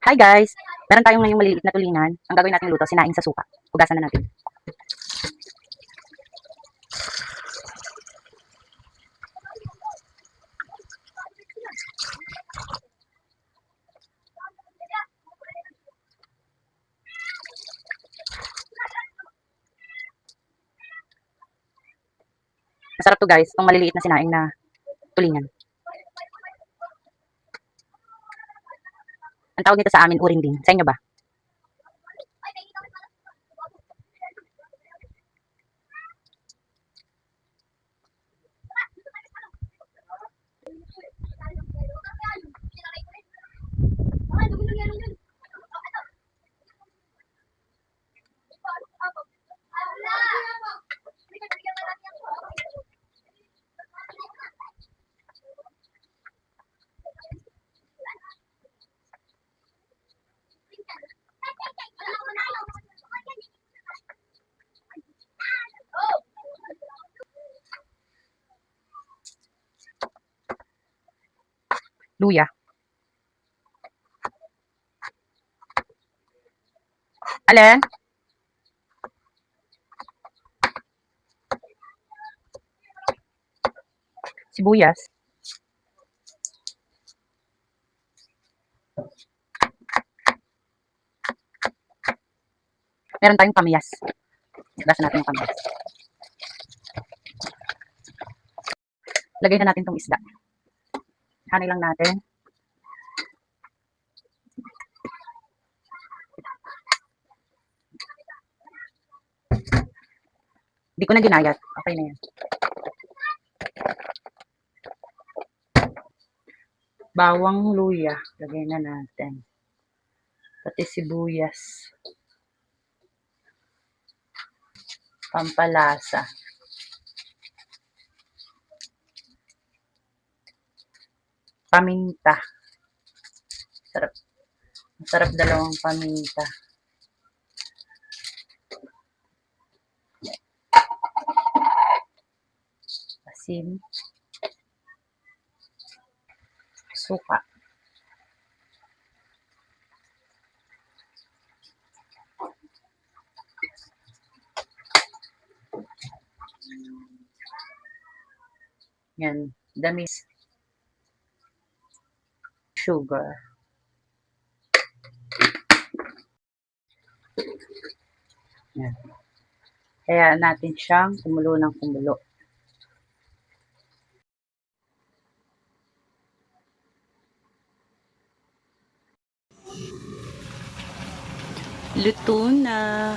Hi guys! Meron tayong ngayong maliliit na tulingan. Ang gagawin natin luto, sinaing sa suka. Hugasan na natin. Masarap to guys, itong maliliit na sinaing na tulingan. Ang tawag nito sa amin, uring din. Sa inyo ba? Luya. Alin? Sibuyas. Meron tayong kamyas. Hugasan natin yung kamyas. Lagay na natin tong isda. Hanay lang natin. Hindi ko na ginayat. Okay na yan. Bawang luya. Lagay na natin. Pati sibuyas. Pampalasa. Paminta. Sarap. Masarap dalawang paminta. Asin. Suka. Yan. Damis. Sugar. Yan. Kaya natin siyang kumulo ng kumulo. Luto na.